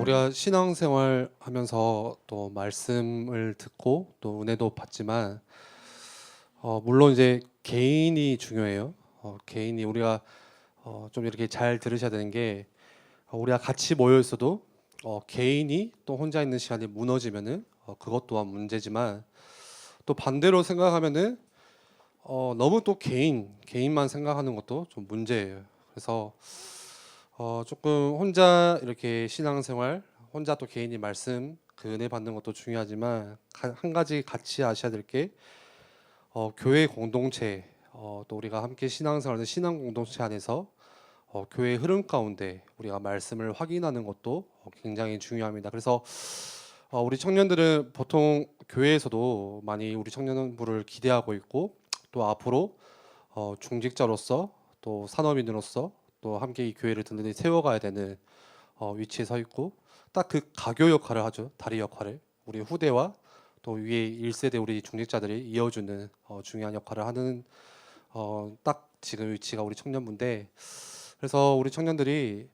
우리가 신앙생활 하면서 또 말씀을 듣고 또 은혜도 받지만 물론 이제 개인이 중요해요. 개인이 우리가 좀 이렇게 잘 들으셔야 되는 게 우리가 같이 모여 있어도 개인이 또 혼자 있는 시간이 무너지면은 그것 또한 문제지만 또 반대로 생각하면은 너무 또 개인만 생각하는 것도 좀 문제예요. 그래서 조금 혼자 이렇게 신앙생활, 혼자 또 개인이 말씀 그 은혜 받는 것도 중요하지만 한 가지 같이 아셔야 될 게 교회 공동체, 또 우리가 함께 신앙생활하는 신앙 공동체 안에서 교회의 흐름 가운데 우리가 말씀을 확인하는 것도 굉장히 중요합니다. 그래서 우리 청년들은 보통 교회에서도 많이 우리 청년부를 기대하고 있고 또 앞으로 중직자로서 또 산업인으로서 또 함께 이 교회를 든든히 세워가야 되는 위치에 서 있고 딱 그 가교 역할을 하죠. 다리 역할을 우리 후대와 또 위에 1세대 우리 중직자들이 이어주는 중요한 역할을 하는 딱 지금 위치가 우리 청년부인데 그래서 우리 청년들이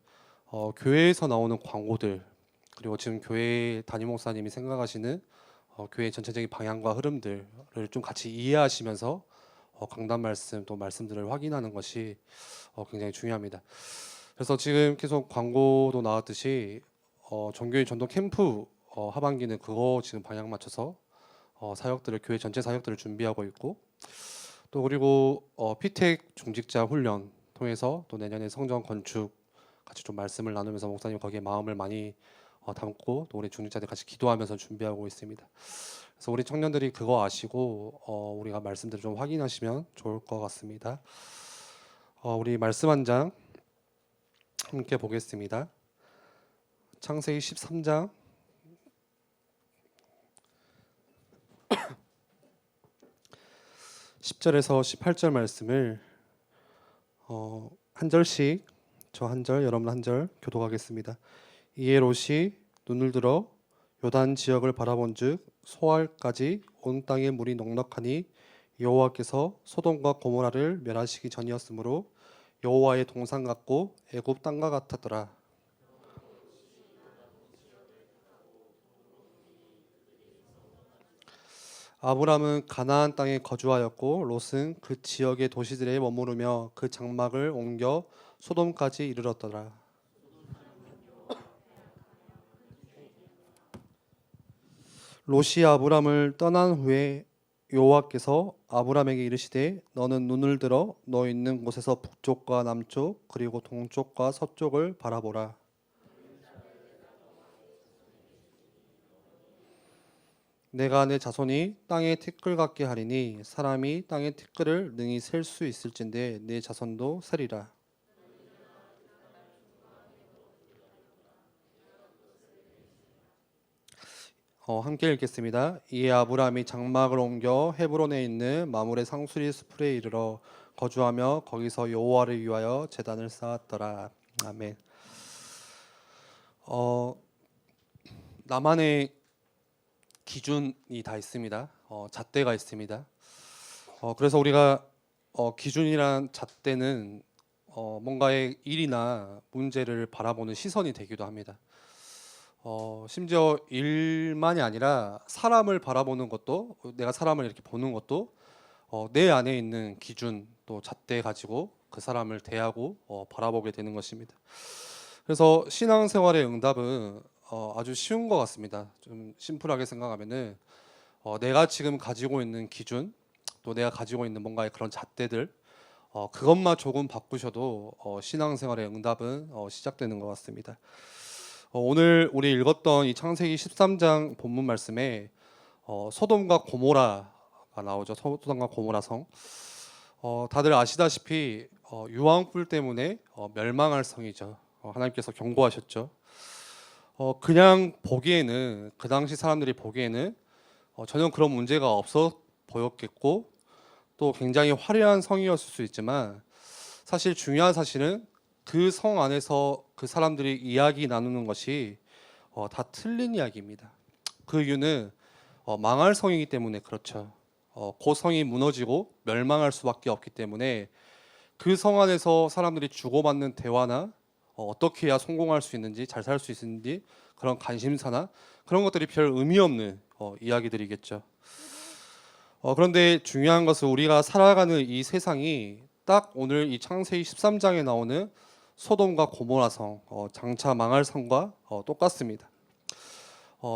교회에서 나오는 광고들 그리고 지금 교회 담임 목사님이 생각하시는 교회 전체적인 방향과 흐름들을 좀 같이 이해하시면서 강단 말씀 또 말씀들을 확인하는 것이 굉장히 중요합니다. 그래서 지금 계속 광고도 나왔듯이 종교인 전도 캠프 하반기는 그거 지금 방향 맞춰서 사역들을 교회 전체 사역들을 준비하고 있고 또 그리고 피텍 중직자 훈련 통해서 또 내년에 성전 건축 같이 좀 말씀을 나누면서 목사님 거기에 마음을 많이 담고 또 우리 중직자들 같이 기도하면서 준비하고 있습니다. 그래서 우리 청년들이 그거 아시고 우리가 말씀들을 좀 확인하시면 좋을 것 같습니다. 우리 말씀 한 장 함께 보겠습니다. 창세기 13장 10절에서 18절 말씀을 한 절씩 저 한 절 여러분 한 절 교독하겠습니다. 이에 롯이 눈을 들어 요단 지역을 바라본즉 소알까지 온 땅에 물이 넉넉하니 여호와께서 소돔과 고모라를 멸하시기 전이었으므로 여호와의 동산 같고 애굽 땅과 같았더라. 아브람은 가나안 땅에 거주하였고 롯은 그 지역의 도시들에 머무르며 그 장막을 옮겨 소돔까지 이르렀더라. 롯이 아브람을 떠난 후에 여호와께서 아브람에게 이르시되 너는 눈을 들어 너 있는 곳에서 북쪽과 남쪽 그리고 동쪽과 서쪽을 바라보라. 내가 내 자손이 땅의 티끌 같게 하리니 사람이 땅의 티끌을 능히 셀 수 있을진데 내 자손도 세리라. 함께 읽겠습니다. 이에 아브람이 장막을 옮겨 헤브론에 있는 마므레 상수리 숲에 이르러 거주하며 거기서 여호와를 위하여 제단을 쌓았더라. 아멘. 나만의 기준이 다 있습니다. 잣대가 있습니다. 그래서 우리가 기준이란 잣대는 뭔가의 일이나 문제를 바라보는 시선이 되기도 합니다. 심지어 일만이 아니라 사람을 바라보는 것도 내가 사람을 이렇게 보는 것도 내 안에 있는 기준 또 잣대 가지고 그 사람을 대하고 바라보게 되는 것입니다. 그래서 신앙생활의 응답은 아주 쉬운 것 같습니다. 좀 심플하게 생각하면은 내가 지금 가지고 있는 기준 또 내가 가지고 있는 뭔가의 그런 잣대들 그것만 조금 바꾸셔도 신앙생활의 응답은 시작되는 것 같습니다. 오늘 우리 읽었던 이 창세기 13장 본문 말씀에 소돔과 고모라가 나오죠. 소돔과 고모라 성. 다들 아시다시피 유황불 때문에 멸망할 성이죠. 하나님께서 경고하셨죠. 그냥 보기에는 그 당시 사람들이 보기에는 전혀 그런 문제가 없어 보였겠고 또 굉장히 화려한 성이었을 수 있지만 사실 중요한 사실은 그 성 안에서 그 사람들이 이야기 나누는 것이 다 틀린 이야기입니다. 그 이유는 망할 성이기 때문에 그렇죠. 그 성이 무너지고 멸망할 수밖에 없기 때문에 그 성 안에서 사람들이 주고받는 대화나 어떻게 해야 성공할 수 있는지, 잘 살 수 있는지 그런 관심사나 그런 것들이 별 의미 없는 이야기들이겠죠. 그런데 중요한 것은 우리가 살아가는 이 세상이 딱 오늘 이 창세기 13장에 나오는 소돔과 고모라성, 장차 망할 성과 똑같습니다.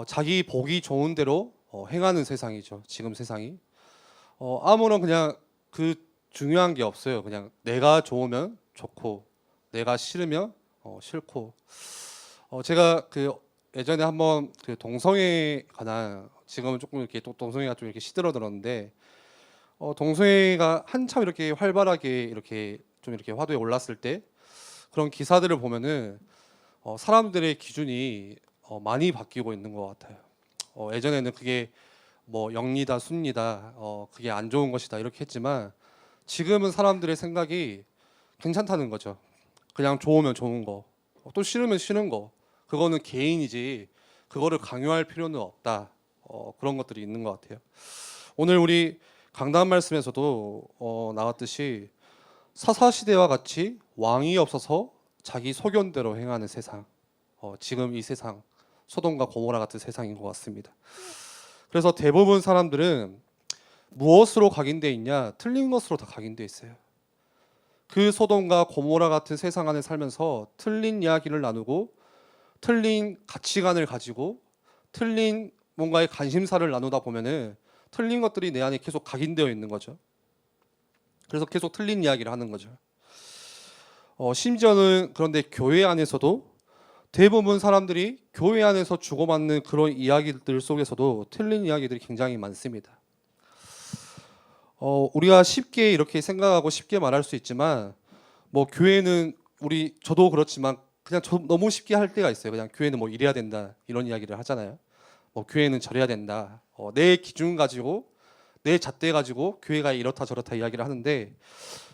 자기 보기 좋은 대로 행하는 세상이죠. 지금 세상이. 아무런 그냥 그 중요한 게 없어요. 그냥 내가 좋으면 좋고 내가 싫으면 싫고. 제가 그 예전에 한번 그 동성애에 관한, 지금은 조금 이렇게 또 동성애가 좀 이렇게 시들어들었는데, 동성애가 한참 이렇게 활발하게 이렇게 좀 이렇게 화두에 올랐을 때 그런 기사들을 보면은 사람들의 기준이 많이 바뀌고 있는 것 같아요. 예전에는 그게 뭐 영리다, 순리다, 그게 안 좋은 것이다 이렇게 했지만 지금은 사람들의 생각이 괜찮다는 거죠. 그냥 좋으면 좋은 거, 또 싫으면 싫은 거, 그거는 개인이지 그거를 강요할 필요는 없다. 그런 것들이 있는 것 같아요. 오늘 우리 강단 말씀에서도 나왔듯이 사사시대와 같이 왕이 없어서 자기 소견대로 행하는 세상, 지금 이 세상 소돔과 고모라 같은 세상인 것 같습니다. 그래서 대부분 사람들은 무엇으로 각인돼 있냐? 틀린 것으로 다 각인돼 있어요. 그 소돔과 고모라 같은 세상 안에 살면서 틀린 이야기를 나누고 틀린 가치관을 가지고 틀린 뭔가의 관심사를 나누다 보면은 틀린 것들이 내 안에 계속 각인되어 있는 거죠. 그래서 계속 틀린 이야기를 하는 거죠. 심지어는 그런데 교회 안에서도 대부분 사람들이 교회 안에서 주고받는 그런 이야기들 속에서도 틀린 이야기들이 굉장히 많습니다. 우리가 쉽게 이렇게 생각하고 쉽게 말할 수 있지만 뭐 교회는 저도 그렇지만 그냥 너무 쉽게 할 때가 있어요. 그냥 교회는 뭐 이래야 된다 이런 이야기를 하잖아요. 뭐 교회는 저래야 된다. 내 기준 가지고 내 잣대 가지고 교회가 이렇다 저렇다 이야기를 하는데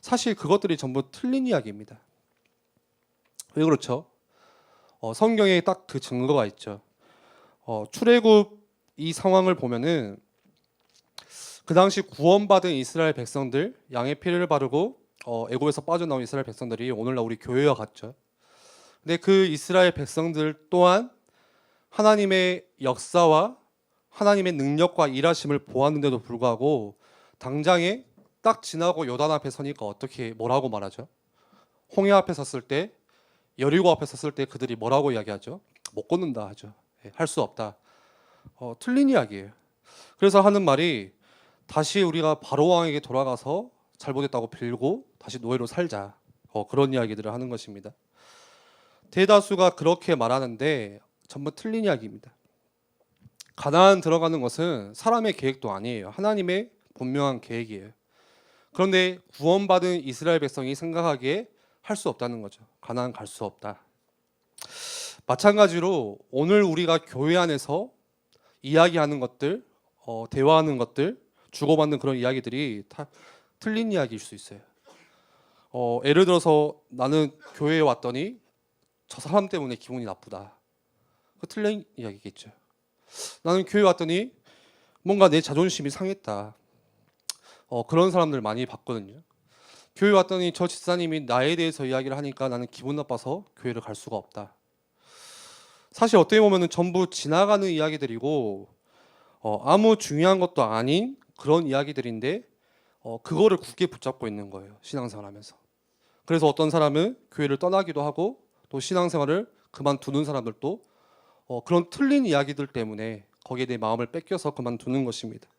사실 그것들이 전부 틀린 이야기입니다. 왜 그렇죠? 성경에 딱 그 증거가 있죠. 출애굽 이 상황을 보면은 그 당시 구원받은 이스라엘 백성들, 양의 피를 바르고 애굽에서 빠져나온 이스라엘 백성들이 오늘날 우리 교회와 같죠. 근데 그 이스라엘 백성들 또한 하나님의 역사와 하나님의 능력과 일하심을 보았는데도 불구하고 당장에 딱 지나고 요단 앞에 서니까 뭐라고 말하죠? 홍해 앞에 섰을 때, 여리고 앞에 섰을 때 그들이 뭐라고 이야기하죠? 못 걷는다 하죠. 할 수 없다. 틀린 이야기예요. 그래서 하는 말이 다시 우리가 바로 왕에게 돌아가서 잘못했다고 빌고 다시 노예로 살자. 그런 이야기들을 하는 것입니다. 대다수가 그렇게 말하는데 전부 틀린 이야기입니다. 가나안 들어가는 것은 사람의 계획도 아니에요. 하나님의 분명한 계획이에요. 그런데 구원받은 이스라엘 백성이 생각하기에 할 수 없다는 거죠. 가나안 갈 수 없다. 마찬가지로 오늘 우리가 교회 안에서 이야기하는 것들, 대화하는 것들, 주고받는 그런 이야기들이 다 틀린 이야기일 수 있어요. 예를 들어서 나는 교회에 왔더니 저 사람 때문에 기분이 나쁘다. 그 틀린 이야기겠죠. 나는 교회 왔더니 뭔가 내 자존심이 상했다. 그런 사람들 많이 봤거든요. 교회 왔더니 저 집사님이 나에 대해서 이야기를 하니까 나는 기분 나빠서 교회를 갈 수가 없다. 사실 어떻게 보면 전부 지나가는 이야기들이고 아무 중요한 것도 아닌 그런 이야기들인데 그거를 굳게 붙잡고 있는 거예요. 신앙생활하면서. 그래서 어떤 사람은 교회를 떠나기도 하고 또 신앙생활을 그만두는 사람들도 그런 틀린 이야기들 때문에 거기에 대해 마음을 뺏겨서 그만두는 것입니다.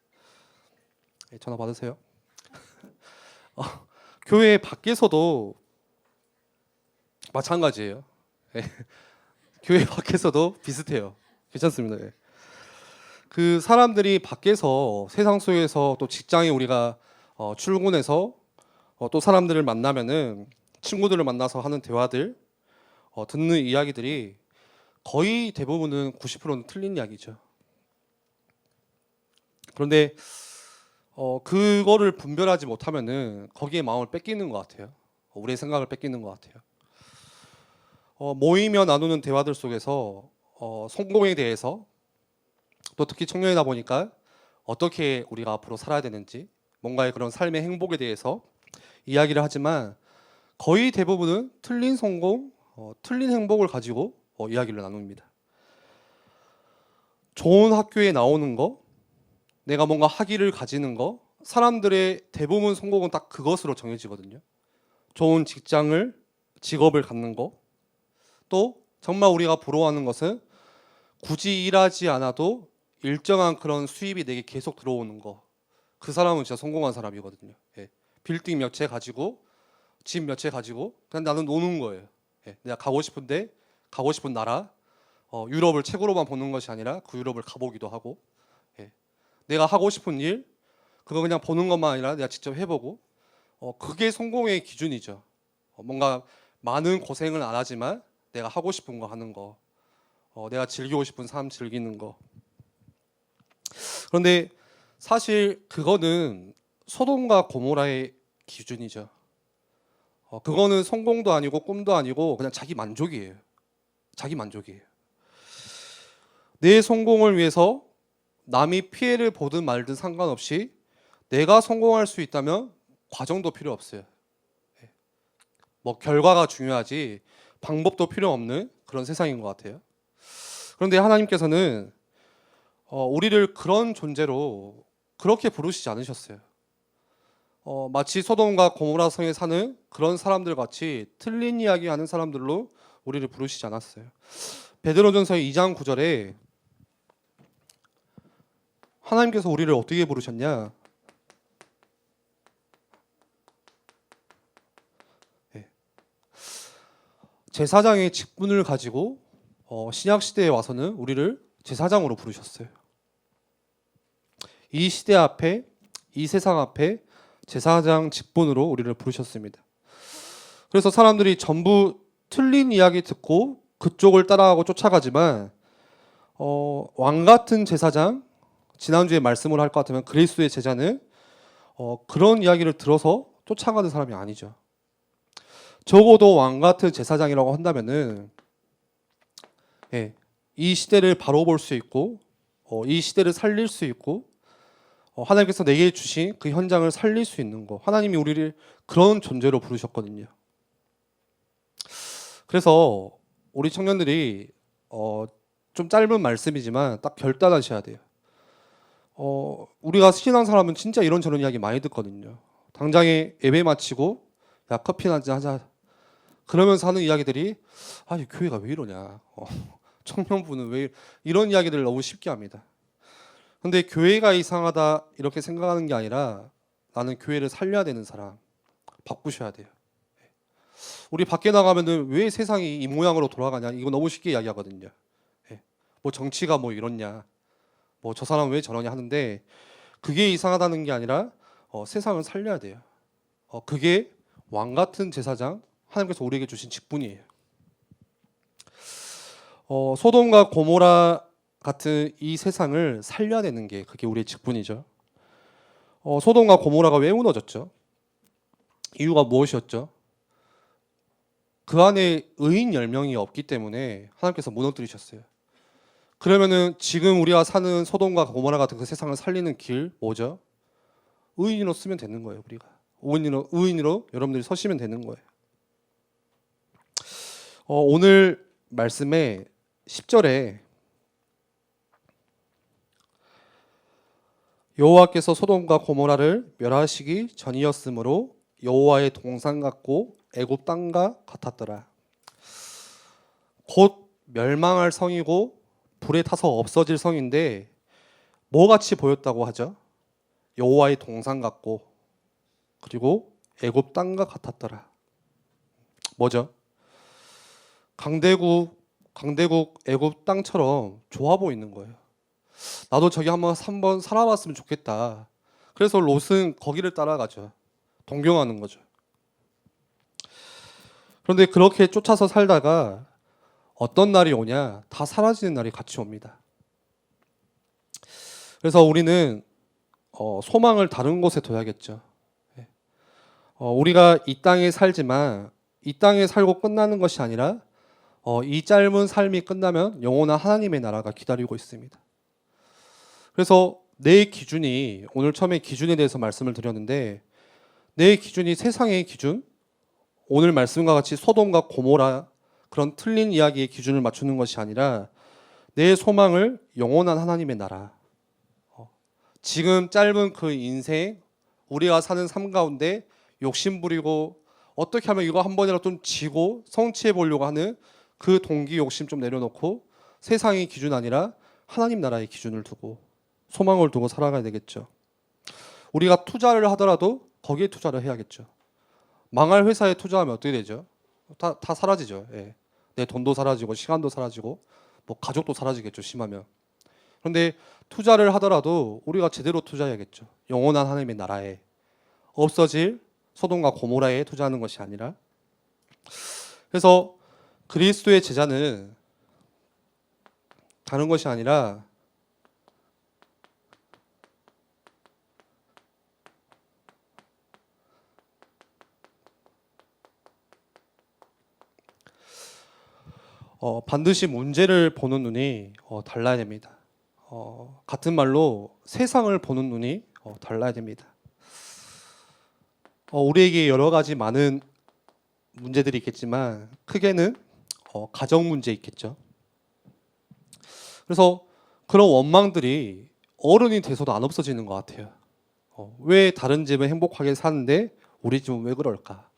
전화 받으세요. 교회 밖에서도 마찬가지예요. 교회 밖에서도 비슷해요. 괜찮습니다. 그 사람들이 밖에서 세상 속에서 또 직장에 우리가 출근해서 또 사람들을 만나면은 친구들을 만나서 하는 대화들, 듣는 이야기들이 거의 대부분은 90%는 틀린 이야기죠. 그런데 그거를 분별하지 못하면은 거기에 마음을 뺏기는 것 같아요. 우리의 생각을 뺏기는 것 같아요. 모이며 나누는 대화들 속에서 성공에 대해서 또 특히 청년이다 보니까 어떻게 우리가 앞으로 살아야 되는지 뭔가의 그런 삶의 행복에 대해서 이야기를 하지만 거의 대부분은 틀린 성공, 틀린 행복을 가지고 이야기를 나눕니다. 좋은 학교에 나오는 거, 내가 뭔가 학위를 가지는 거, 사람들의 대부분 성공은 딱 그것으로 정해지거든요. 좋은 직업을 갖는 거, 또 정말 우리가 부러워하는 것은 굳이 일하지 않아도 일정한 그런 수입이 내게 계속 들어오는 거. 그 사람은 진짜 성공한 사람이거든요. 예. 빌딩 몇 채 가지고, 집 몇 채 가지고 그냥 나는 노는 거예요. 예. 내가 가고 싶은데 가고 싶은 나라, 유럽을 책으로만 보는 것이 아니라 그 유럽을 가보기도 하고, 예. 내가 하고 싶은 일, 그거 그냥 보는 것만 아니라 내가 직접 해보고, 그게 성공의 기준이죠. 뭔가 많은 고생을 안 하지만 내가 하고 싶은 거 하는 거, 내가 즐기고 싶은 삶 즐기는 거. 그런데 사실 그거는 소돔과 고모라의 기준이죠. 그거는 성공도 아니고 꿈도 아니고 그냥 자기 만족이에요. 자기 만족이에요. 내 성공을 위해서 남이 피해를 보든 말든 상관없이 내가 성공할 수 있다면 과정도 필요 없어요. 뭐 결과가 중요하지 방법도 필요 없는 그런 세상인 것 같아요. 그런데 하나님께서는 우리를 그런 존재로 그렇게 부르시지 않으셨어요. 마치 소돔과 고모라 성에 사는 그런 사람들 같이 틀린 이야기하는 사람들로 우리를 부르시지 않았어요. 베드로전서 2장 9절에 하나님께서 우리를 어떻게 부르셨냐? 제사장의 직분을 가지고 신약 시대에 와서는 우리를 제사장으로 부르셨어요. 이 시대 앞에, 이 세상 앞에 제사장 직분으로 우리를 부르셨습니다. 그래서 사람들이 전부 틀린 이야기 듣고 그쪽을 따라가고 쫓아가지만 왕 같은 제사장, 지난주에 말씀을 할 것 같으면 그리스도의 제자는 그런 이야기를 들어서 쫓아가는 사람이 아니죠. 적어도 왕 같은 제사장이라고 한다면은 이 시대를 바로 볼 수 있고 이 시대를 살릴 수 있고 하나님께서 내게 주신 그 현장을 살릴 수 있는 거, 하나님이 우리를 그런 존재로 부르셨거든요. 그래서 우리 청년들이 좀 짧은 말씀이지만 딱 결단하셔야 돼요. 우리가 신앙 사람은 진짜 이런저런 이야기 많이 듣거든요. 당장에 예배 마치고 야 커피나 한잔 하자 그러면서 하는 이야기들이 이 교회가 왜 이러냐, 청년부는 왜 이런 이야기들을 너무 쉽게 합니다. 근데 교회가 이상하다 이렇게 생각하는 게 아니라 나는 교회를 살려야 되는 사람, 바꾸셔야 돼요. 우리 밖에 나가면은 왜 세상이 이 모양으로 돌아가냐 이거 너무 쉽게 이야기하거든요. 뭐 정치가 뭐 이렇냐, 뭐 저 사람 왜 저러냐 하는데 그게 이상하다는 게 아니라 세상을 살려야 돼요. 그게 왕 같은 제사장, 하나님께서 우리에게 주신 직분이에요. 소돔과 고모라 같은 이 세상을 살려야 되는 게 그게 우리의 직분이죠. 소돔과 고모라가 왜 무너졌죠? 이유가 무엇이었죠? 그 안에 의인 10명이 없기 때문에 하나님께서 무너뜨리셨어요. 그러면은 지금 우리가 사는 소돔과 고모라 같은 그 세상을 살리는 길 뭐죠? 의인으로 쓰면 되는 거예요. 우리가 의인으로 여러분들이 서시면 되는 거예요. 오늘 말씀에 10절에 여호와께서 소돔과 고모라를 멸하시기 전이었으므로 여호와의 동산 같고 애굽 땅과 같았더라. 곧 멸망할 성이고 불에 타서 없어질 성인데 뭐같이 보였다고 하죠? 여호와의 동산 같고 그리고 애굽 땅과 같았더라. 뭐죠? 강대국 애굽 땅처럼 좋아 보이는 거예요. 나도 저기 한번 살아봤으면 좋겠다. 그래서 롯은 거기를 따라가죠. 동경하는 거죠. 그런데 그렇게 쫓아서 살다가 어떤 날이 오냐? 다 사라지는 날이 같이 옵니다. 그래서 우리는 소망을 다른 곳에 둬야겠죠. 우리가 이 땅에 살지만 이 땅에 살고 끝나는 것이 아니라 이 짧은 삶이 끝나면 영원한 하나님의 나라가 기다리고 있습니다. 그래서 내 기준이, 오늘 처음에 기준에 대해서 말씀을 드렸는데 내 기준이 세상의 기준, 오늘 말씀과 같이 소돔과 고모라 그런 틀린 이야기의 기준을 맞추는 것이 아니라 내 소망을 영원한 하나님의 나라. 지금 짧은 그 인생, 우리가 사는 삶 가운데 욕심 부리고 어떻게 하면 이거 한 번이라도 좀 지고 성취해 보려고 하는 그 동기 욕심 좀 내려놓고 세상의 기준 아니라 하나님 나라의 기준을 두고 소망을 두고 살아가야 되겠죠. 우리가 투자를 하더라도 거기에 투자를 해야겠죠. 망할 회사에 투자하면 어떻게 되죠? 다 사라지죠. 예. 내 돈도 사라지고 시간도 사라지고 뭐 가족도 사라지겠죠. 심하면. 그런데 투자를 하더라도 우리가 제대로 투자해야겠죠. 영원한 하나님의 나라에 없어질 소돔과 고모라에 투자하는 것이 아니라. 그래서 그리스도의 제자는 다른 것이 아니라 반드시 문제를 보는 눈이 달라야 됩니다. 같은 말로 세상을 보는 눈이 달라야 됩니다. 우리에게 여러 가지 많은 문제들이 있겠지만 크게는 가정 문제 있겠죠. 그래서 그런 원망들이 어른이 돼서도 안 없어지는 것 같아요. 왜 다른 집은 행복하게 사는데 우리 집은 왜 그럴까?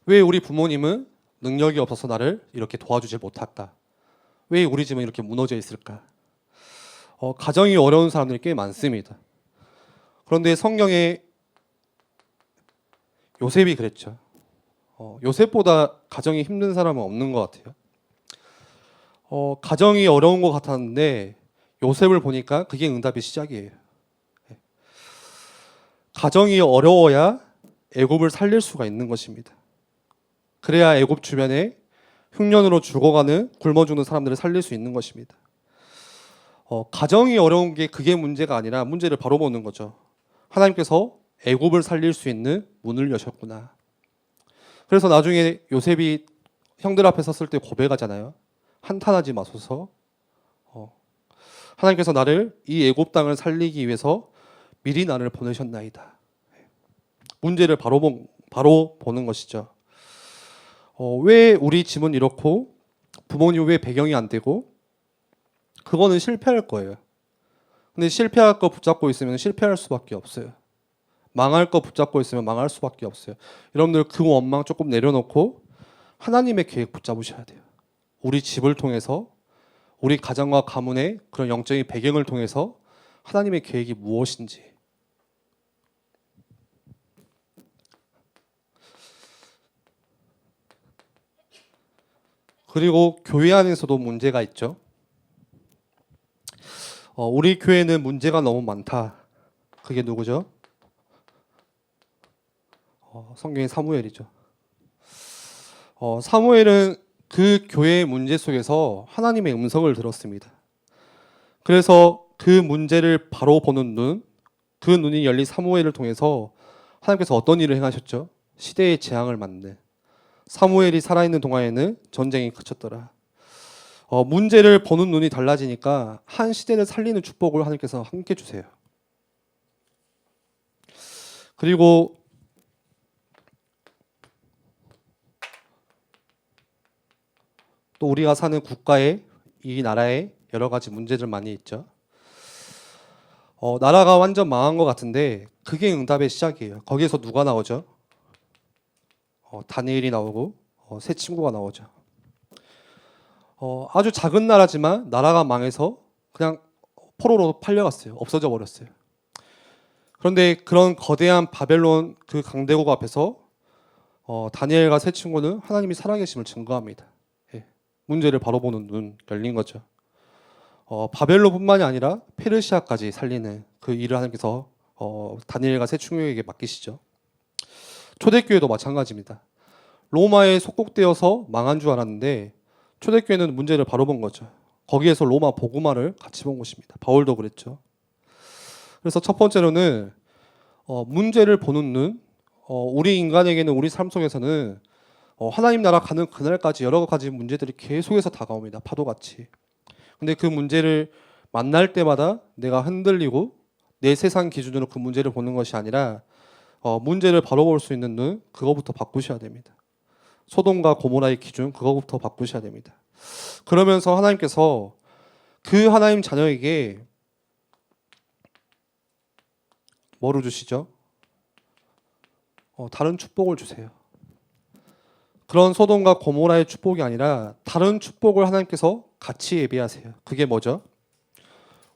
왜 우리 부모님은 능력이 없어서 나를 이렇게 도와주질 못할까? 왜 우리 집은 이렇게 무너져 있을까? 가정이 어려운 사람들이 꽤 많습니다. 그런데 성경에 요셉이 그랬죠. 요셉보다 가정이 힘든 사람은 없는 것 같아요. 가정이 어려운 것 같았는데 요셉을 보니까 그게 응답의 시작이에요. 가정이 어려워야 애굽을 살릴 수가 있는 것입니다. 그래야 애굽 주변에 흉년으로 죽어가는 굶어 죽는 사람들을 살릴 수 있는 것입니다. 가정이 어려운 게 그게 문제가 아니라 문제를 바로 보는 거죠. 하나님께서 애굽을 살릴 수 있는 문을 여셨구나. 그래서 나중에 요셉이 형들 앞에 섰을 때 고백하잖아요. 한탄하지 마소서. 하나님께서 나를 이 애굽 땅을 살리기 위해서 미리 나를 보내셨나이다. 문제를 바로 보는 것이죠. 왜 우리 집은 이렇고 부모님 왜 배경이 안 되고 그거는 실패할 거예요. 근데 실패할 거 붙잡고 있으면 실패할 수밖에 없어요. 망할 거 붙잡고 있으면 망할 수밖에 없어요. 여러분들 그 원망 조금 내려놓고 하나님의 계획 붙잡으셔야 돼요. 우리 집을 통해서 우리 가정과 가문의 그런 영적인 배경을 통해서 하나님의 계획이 무엇인지. 그리고 교회 안에서도 문제가 있죠. 우리 교회는 문제가 너무 많다. 그게 누구죠? 성경의 사무엘이죠. 사무엘은 그 교회의 문제 속에서 하나님의 음성을 들었습니다. 그래서 그 문제를 바로 보는 눈, 그 눈이 열린 사무엘을 통해서 하나님께서 어떤 일을 행하셨죠? 시대의 재앙을 막는. 사무엘이 살아있는 동안에는 전쟁이 그쳤더라. 문제를 보는 눈이 달라지니까 한 시대를 살리는 축복을 하나님께서 함께 주세요. 그리고 또 우리가 사는 국가에 이 나라에 여러 가지 문제들 많이 있죠. 나라가 완전 망한 것 같은데 그게 응답의 시작이에요. 거기에서 누가 나오죠? 다니엘이 나오고 새 친구가 나오죠. 아주 작은 나라지만 나라가 망해서 그냥 포로로 팔려갔어요. 없어져 버렸어요. 그런데 그런 거대한 바벨론 그 강대국 앞에서 다니엘과 새 친구는 하나님이 살아계심을 증거합니다. 예. 문제를 바로 보는 눈 열린 거죠. 바벨론뿐만이 아니라 페르시아까지 살리는 그 일을 하나님께서 다니엘과 새 친구에게 맡기시죠. 초대교회도 마찬가지입니다. 로마에 속국되어서 망한 줄 알았는데 초대교회는 문제를 바로 본 거죠. 거기에서 로마 복음화를 같이 본 것입니다. 바울도 그랬죠. 그래서 첫 번째로는 문제를 보는 눈. 우리 인간에게는 우리 삶 속에서는 하나님 나라 가는 그날까지 여러 가지 문제들이 계속해서 다가옵니다. 파도같이. 근데 그 문제를 만날 때마다 내가 흔들리고 내 세상 기준으로 그 문제를 보는 것이 아니라 문제를 바로 볼 수 있는 눈, 그거부터 바꾸셔야 됩니다. 소돔과 고모라의 기준 그거부터 바꾸셔야 됩니다. 그러면서 하나님께서 그 하나님 자녀에게 뭐를 주시죠? 다른 축복을 주세요. 그런 소돔과 고모라의 축복이 아니라 다른 축복을 하나님께서 같이 예비하세요. 그게 뭐죠?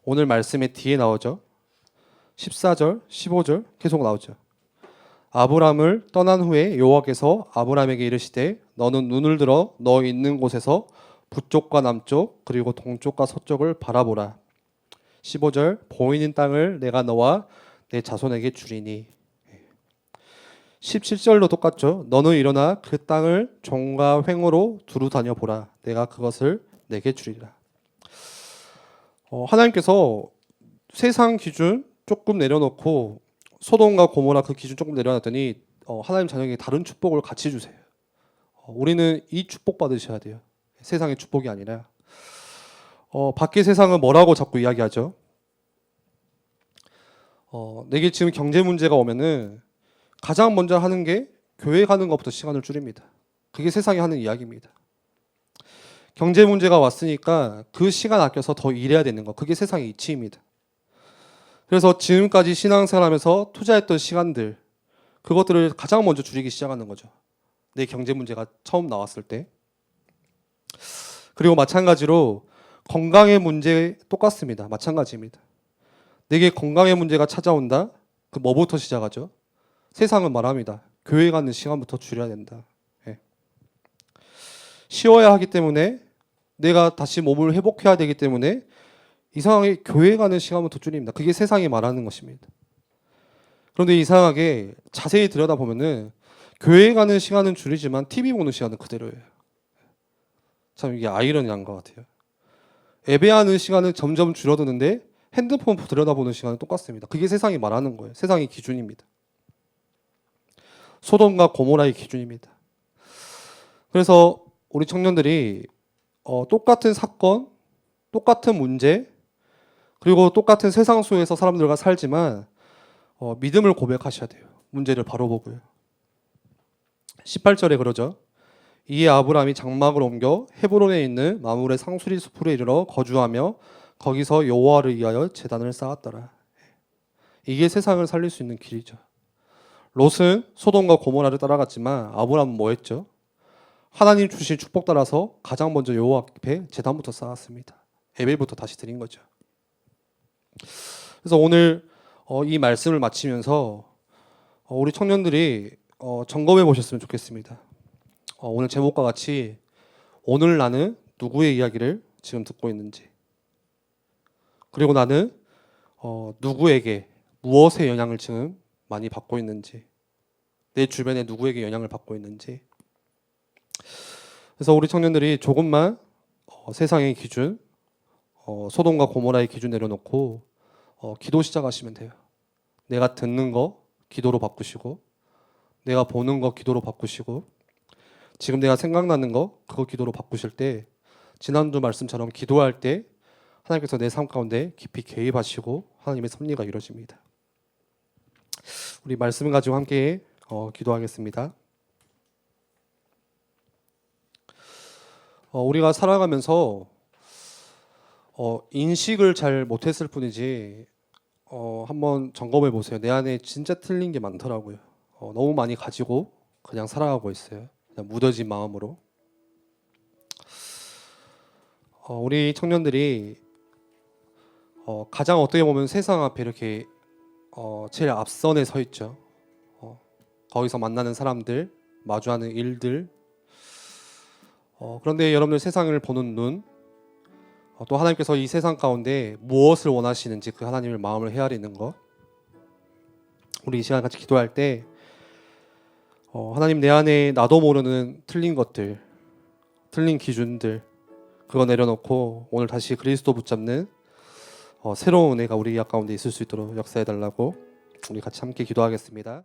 오늘 말씀의 뒤에 나오죠. 14절, 15절 계속 나오죠. 아브람을 떠난 후에 여호와께서 아브람에게 이르시되 너는 눈을 들어 너 있는 곳에서 북쪽과 남쪽 그리고 동쪽과 서쪽을 바라보라. 15절 보이는 땅을 내가 너와 내 자손에게 주리니. 17절도 똑같죠. 너는 일어나 그 땅을 종과 횡으로 두루 다녀보라. 내가 그것을 내게 주리라. 하나님께서 세상 기준 조금 내려놓고 소돔과 고모라 그 기준 조금 내려놨더니 하나님 자녀에게 다른 축복을 같이 주세요. 우리는 이 축복 받으셔야 돼요. 세상의 축복이 아니라. 밖의 세상은 뭐라고 자꾸 이야기하죠? 내게 지금 경제 문제가 오면은 가장 먼저 하는 게 교회 가는 것부터 시간을 줄입니다. 그게 세상이 하는 이야기입니다. 경제 문제가 왔으니까 그 시간 아껴서 더 일해야 되는 거. 그게 세상의 이치입니다. 그래서 지금까지 신앙생활하면서 투자했던 시간들 그것들을 가장 먼저 줄이기 시작하는 거죠. 내 경제 문제가 처음 나왔을 때. 그리고 마찬가지로 건강의 문제 똑같습니다. 마찬가지입니다. 내게 건강의 문제가 찾아온다. 그 뭐부터 시작하죠? 세상은 말합니다. 교회 가는 시간부터 줄여야 된다. 예. 쉬어야 하기 때문에 내가 다시 몸을 회복해야 되기 때문에 이상하게 교회 가는 시간부터 줄입니다. 그게 세상이 말하는 것입니다. 그런데 이상하게 자세히 들여다보면은 교회 가는 시간은 줄이지만 TV 보는 시간은 그대로예요. 참 이게 아이러니한 것 같아요. 예배하는 시간은 점점 줄어드는데 핸드폰 들여다보는 시간은 똑같습니다. 그게 세상이 말하는 거예요. 세상의 기준입니다. 소돔과 고모라의 기준입니다. 그래서 우리 청년들이 똑같은 사건, 똑같은 문제, 그리고 똑같은 세상 속에서 사람들과 살지만 믿음을 고백하셔야 돼요. 문제를 바로 보고요. 18절에 그러죠. 이에 아브람이 장막을 옮겨 헤브론에 있는 마므레 상수리 숲으로 이르러 거주하며 거기서 여호와를 위하여 제단을 쌓았더라. 이게 세상을 살릴 수 있는 길이죠. 롯은 소돔과 고모라를 따라갔지만 아브람은 뭐 했죠? 하나님 주신 축복 따라서 가장 먼저 여호와 앞에 제단부터 쌓았습니다. 예배부터 다시 드린 거죠. 그래서 오늘 이 말씀을 마치면서 우리 청년들이 점검해 보셨으면 좋겠습니다. 오늘 제목과 같이 오늘 나는 누구의 이야기를 지금 듣고 있는지, 그리고 나는 누구에게 무엇의 영향을 지금 많이 받고 있는지, 내 주변에 누구에게 영향을 받고 있는지. 그래서 우리 청년들이 조금만 세상의 기준, 소돔과 고모라의 기준 내려놓고 기도 시작하시면 돼요. 내가 듣는 거 기도로 바꾸시고, 내가 보는 거 기도로 바꾸시고, 지금 내가 생각나는 거 그거 기도로 바꾸실 때 지난주 말씀처럼 기도할 때 하나님께서 내 삶 가운데 깊이 개입하시고 하나님의 섭리가 이루어집니다. 우리 말씀을 가지고 함께 기도하겠습니다. 우리가 살아가면서 인식을 잘 못했을 뿐이지 한번 점검해 보세요. 내 안에 진짜 틀린 게 많더라고요. 너무 많이 가지고 그냥 살아가고 있어요. 그냥 무뎌진 마음으로. 우리 청년들이 가장 어떻게 보면 세상 앞에 이렇게 제일 앞선에 서 있죠. 거기서 만나는 사람들, 마주하는 일들. 그런데 여러분들 세상을 보는 눈, 또 하나님께서 이 세상 가운데 무엇을 원하시는지 그 하나님의 마음을 헤아리는 것. 우리 이 시간 같이 기도할 때 하나님 내 안에 나도 모르는 틀린 것들, 틀린 기준들 그거 내려놓고 오늘 다시 그리스도 붙잡는 새로운 은혜가 우리 가운데 있을 수 있도록 역사해달라고 우리 같이 함께 기도하겠습니다.